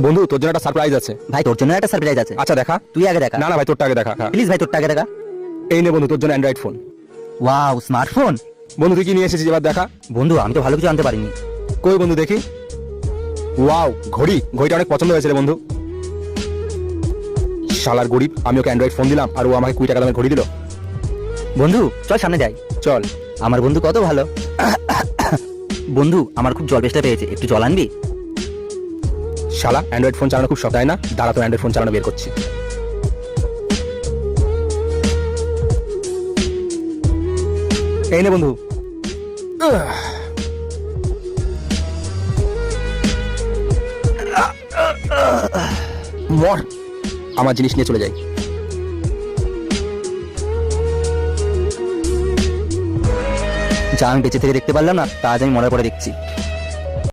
বন্ধু তোর জন্য একটা সারপ্রাইজ আছে। ভাই তোর জন্য একটা সারপ্রাইজ আছে। আচ্ছা দেখা। তুই আগে দেখা। না না ভাই তোরটা আগে দেখা। হ্যাঁ। প্লিজ ভাই তোরটা আগে দেখা। এই নে বন্ধু তোর জন্য অ্যান্ড্রয়েড ফোন। Wow smartphone. বন্ধু তুই কি নিয়ে এসেছিস এবার দেখা। বন্ধু আমি তো ভালো কিছু আনতে পারিনি। কই বন্ধু দেখি। ওয়াও ঘড়ি, ঘড়িটা অনেক পছন্দ হয়েছে রে বন্ধু। শালার গরিব, আমি ওকে অ্যান্ড্রয়েড ফোন দিলাম আর ও আমাকে 20 টাকা দামের ঘড়ি দিল। বন্ধু চল সামনে যাই। চল। আমার বন্ধু কত ভালো। বন্ধু আমার খুব জল পেশটা পেয়েছে, একটু জল আনবি? শালা অ্যান্ড্রয়েড ফোন চালানো খুব শখ তাই না? দাঁড়া তো অ্যান্ড্রয়েড ফোন চালানো বের করছি। এই নে বন্ধু। মর, আমার জিনিস নিয়ে চলে যাই। যা আমি বেঁচে থেকে দেখতে পারলাম না, তা আজ আমি মরার পরে দেখছি।